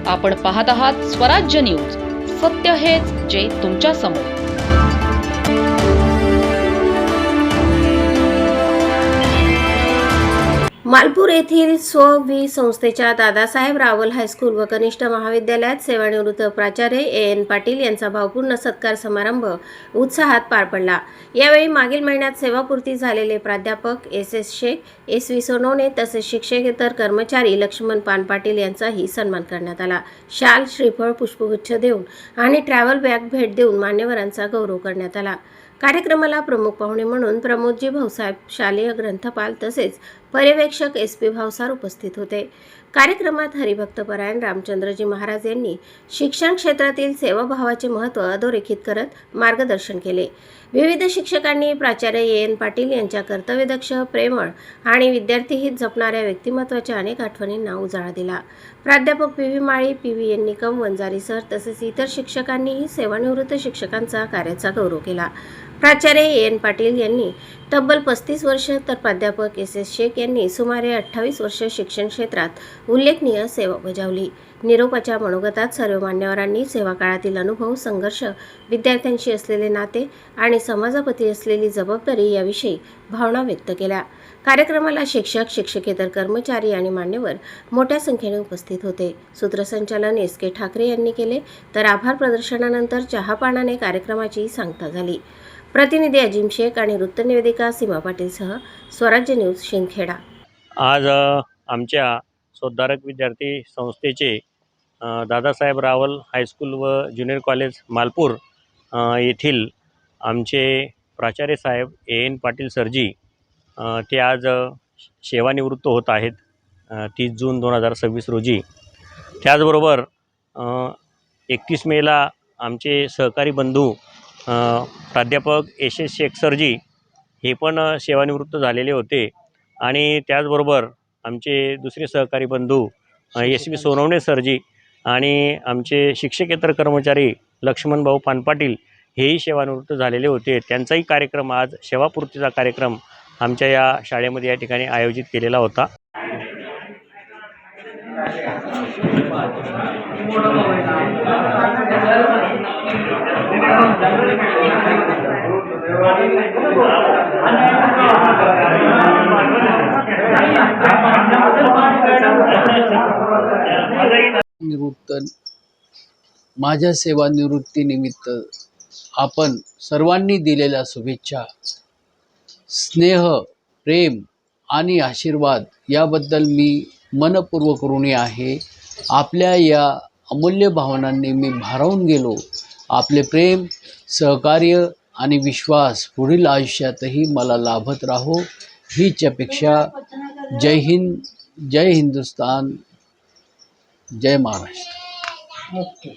आपण पाहत आहात स्वराज्य न्यूज. सत्य हेच जे तुमच्या समोर. मालपूर येथील स्व.वी. संस्थेच्या दादासाहेब रावल हायस्कूल व कनिष्ठ महाविद्यालयात सेवानिवृत्त प्राचार्य ए.एन. पाटील यांचा भावपूर्ण सत्कार समारंभ उत्साहात पार पडला. यावेळी मागील महिन्यात सेवापूर्ती झालेले प्राध्यापक एस.एस. शेख, एस.व्ही. सोनवणे तसेच शिक्षकेतर कर्मचारी लक्ष्मण पाटील यांचाही सन्मान करण्यात आला. शाल, श्रीफळ, पुष्पगुच्छ देऊन आणि ट्रॅव्हल बॅग भेट देऊन मान्यवरांचा गौरव करण्यात आला. कार्यक्रमाला प्रमुख पाहुणे म्हणून प्रमोदजी भाऊसाहेब, शालेय ग्रंथपाल तसेच पर्यवेक्षक एस.पी. भावसार उपस्थित होते. कार्यक्रमात हरिभक्तपरायण रामचंद्रजी महाराज यांनी शिक्षण क्षेत्रातील सेवाभावाचे महत्त्व अधोरेखित करत मार्गदर्शन केले. विविध शिक्षकांनी प्राचार्य ए.एन. पाटील यांच्या कर्तव्यदक्ष, प्रेमळ आणि विद्यार्थीहित जपणाऱ्या व्यक्तिमत्वाच्या अनेक आठवणींना उजाळा दिला. प्राध्यापक पी.व्ही. माळी, पी.व्ही. निकम, वंजारी सर तसेच इतर शिक्षकांनीही सेवानिवृत्त शिक्षकांचा कार्याचा गौरव केला. प्राचार्य ए.एन. पाटील यांनी तब्बल 35 वर्ष तर प्राध्यापक एस.एस. शेख यांनी सुमारे 28 वर्ष शिक्षण क्षेत्रात उल्लेखनीय सेवा बजावली. निरोपाच्या मनोगतात सर्व मान्यवरांनी सेवा काळातील अनुभव, संघर्ष, विद्यार्थ्यांशी असलेले नाते आणि समाजाप्रती असलेली जबाबदारी याविषयी भावना व्यक्त केल्या. कार्यक्रमाला शिक्षक, शिक्षकेतर कर्मचारी आणि मान्यवर मोठ्या संख्येने उपस्थित होते. सूत्रसंचालन एस.के. ठाकरे यांनी केले तर आभार प्रदर्शनानंतर चहापानाने कार्यक्रमाची सांगता झाली. प्रतिनिधी अजिम शेख आणि वृत्तनिवेदिका सीमा पाटीलसह स्वराज्य न्यूज, शिंदखेडा. आज आमच्या शोधधारक विद्यार्थी संस्थेचे दादासाहेब रावल हायस्कूल व ज्युनियर कॉलेज मालपूर येथील आमचे प्राचार्य साहेब ए.एन. पाटील सरजी ते आज सेवानिवृत्त होत आहेत 30 जून 2026 रोजी. त्याचबरोबर 31 मेला आमचे सहकारी बंधू प्राध्यापक एस.एस. शेख सरजी हे पण सेवानिवृत्त झालेले होते आणि त्याचबरोबर आमचे दुसरे सहकारी बंधू एस.व्ही. सोनवणे सरजी आणि आमचे शिक्षकेतर कर्मचारी लक्ष्मण भाऊ पाटील हेही सेवानिवृत्त झालेले होते. त्यांचाही कार्यक्रम आज सेवापूर्तीचा कार्यक्रम आमच्या या शाळेमध्ये या ठिकाणी आयोजित केलेला होता. माझ्या सेवानिवृत्तीनिमित्त आपण सर्वांनी दिलेल्या शुभेच्छा, स्नेह, प्रेम आणि आशीर्वाद याबद्दल मी मनपूर्वक ऋणी आहे. आपल्या या अमूल्य भावनांनी मी भारावून गेलो. आपले प्रेम, सहकार्य आणि विश्वास पुढील आयुष्यातही मला लाभत राहो हीच अपेक्षा. जय हिंद, जय हिंदुस्तान, जय महाराष्ट्र.